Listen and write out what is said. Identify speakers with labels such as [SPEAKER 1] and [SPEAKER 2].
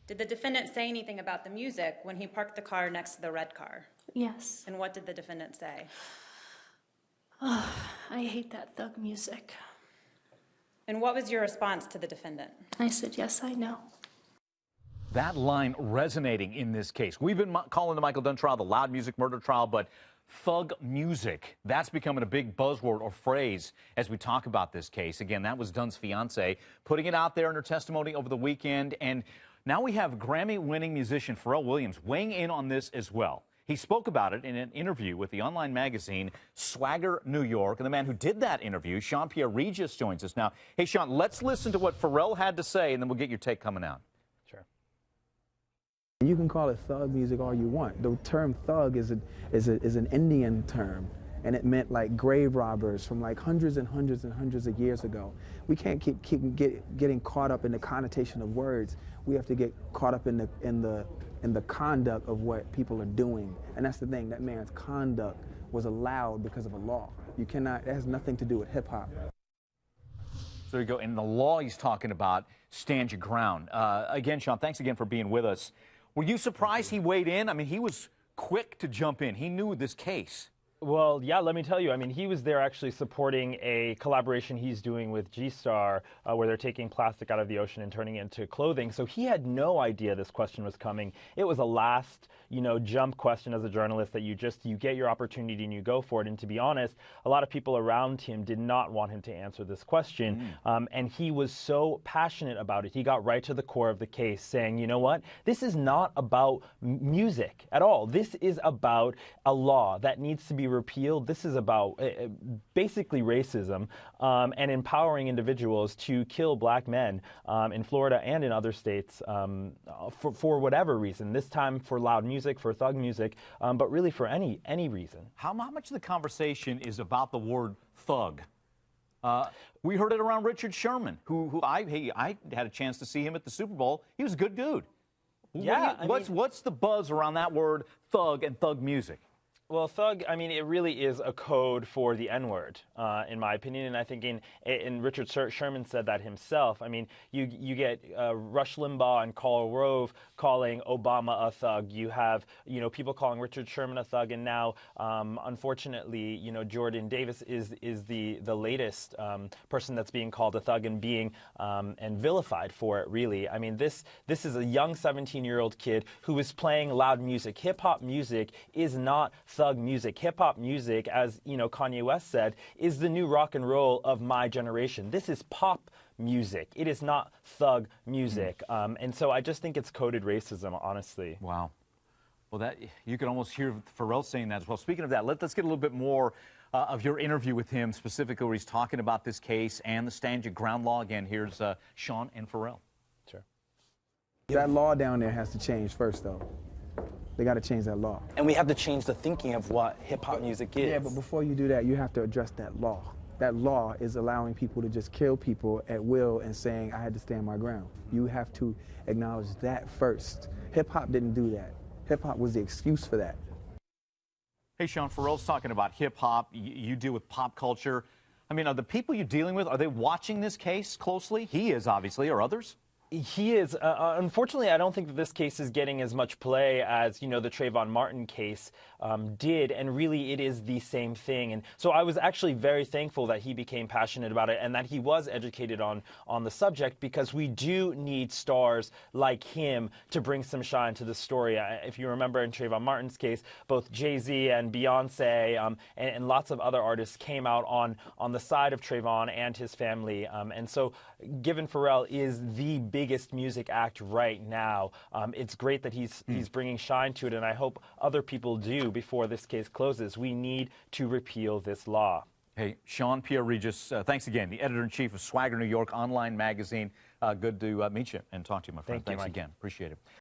[SPEAKER 1] Did the defendant say anything about the music when he parked the car next to the red car?
[SPEAKER 2] Yes.
[SPEAKER 1] And what did the defendant say?
[SPEAKER 2] Oh, I hate that thug music.
[SPEAKER 1] And what was your response to the defendant?
[SPEAKER 2] I said, yes, I know.
[SPEAKER 3] That line resonating in this case. We've been calling the Michael Dunn trial the loud music murder trial, but thug music, that's becoming a big buzzword or phrase as we talk about this case. Again, that was Dunn's fiance putting it out there in her testimony over the weekend. And now we have Grammy-winning musician Pharrell Williams weighing in on this as well. He spoke about it in an interview with the online magazine Swagger New York. And the man who did that interview, Sean Pierre-Regis, joins us now. Hey, Sean, let's listen to what Pharrell had to say, and then we'll get your take coming out.
[SPEAKER 4] Sure.
[SPEAKER 5] You can call it thug music all you want. The term thug is an Indian term, and it meant like grave robbers from like hundreds and hundreds and hundreds of years ago. We can't keep getting caught up in the connotation of words. We have to get caught up in the conduct of what people are doing. And that's the thing, that man's conduct was allowed because of a law. You cannot, it has nothing to do with hip hop.
[SPEAKER 3] So there you go. And the law he's talking about, stand your ground. Again, Sean, thanks again for being with us. Were you surprised he weighed in? I mean, he was quick to jump in. He knew this case.
[SPEAKER 4] Well, yeah, let me tell you. I mean, he was there actually supporting a collaboration he's doing with G-Star, where they're taking plastic out of the ocean and turning it into clothing. So he had no idea this question was coming. It was a last, jump question as a journalist that you get your opportunity and you go for it. And to be honest, a lot of people around him did not want him to answer this question. And he was so passionate about it. He got right to the core of the case, saying, you know what? This is not about music at all. This is about a law that needs to be repealed. This is about basically racism and empowering individuals to kill black men in Florida and in other states for whatever reason. This time for loud music, for thug music, but really for any reason.
[SPEAKER 3] How much of the conversation is about the word thug? We heard it around Richard Sherman, who I had a chance to see him at the Super Bowl. He was a good dude.
[SPEAKER 4] Yeah.
[SPEAKER 3] What's the buzz around that word thug and thug music?
[SPEAKER 4] Well, thug, I mean, it really is a code for the N-word, in my opinion. And I think in Richard Sherman said that himself. I mean, you get Rush Limbaugh and Karl Rove calling Obama a thug. You have, people calling Richard Sherman a thug. And now, unfortunately, Jordan Davis is the latest person that's being called a thug and being and vilified for it, really. I mean, this is a young 17-year-old kid who is playing loud music. Hip-hop music is not thug music. Hip-hop music, as Kanye West said, is the new rock and roll of my generation. This is pop music. It is not thug music. And so I just think it's coded racism, honestly.
[SPEAKER 3] Wow. Well, that you can almost hear Pharrell saying that as well. Speaking of that, let's get a little bit more of your interview with him, specifically where he's talking about this case and the stand your ground law. Again, here's Sean and Pharrell.
[SPEAKER 4] Sure.
[SPEAKER 5] That law down there has to change first, though. They got to change that law.
[SPEAKER 6] And we have to change the thinking of what hip-hop music is.
[SPEAKER 5] Yeah, but before you do that, you have to address that law. That law is allowing people to just kill people at will and saying, I had to stand my ground. You have to acknowledge that first. Hip-hop didn't do that. Hip-hop was the excuse for that.
[SPEAKER 3] Hey, Sean, Pharrell's talking about hip-hop. You deal with pop culture. I mean, are the people you're dealing with, are they watching this case closely? He is, obviously, or others?
[SPEAKER 4] He is. Unfortunately, I don't think that this case is getting as much play as, the Trayvon Martin case did, and really it is the same thing. And so I was actually very thankful that he became passionate about it and that he was educated on the subject, because we do need stars like him to bring some shine to the story. If you remember in Trayvon Martin's case, both Jay-Z and Beyonce and lots of other artists came out on the side of Trayvon and his family. And so given Pharrell is the biggest music act right now, it's great that he's bringing shine to it, and I hope other people do before this case closes. We need to repeal this law.
[SPEAKER 3] Hey, Sean Pierre-Regis, thanks again, the editor-in-chief of Swagger New York online magazine. Good to meet you and talk to you, my friend.
[SPEAKER 4] Thank you,
[SPEAKER 3] Thanks
[SPEAKER 4] Mike.
[SPEAKER 3] again. Appreciate it.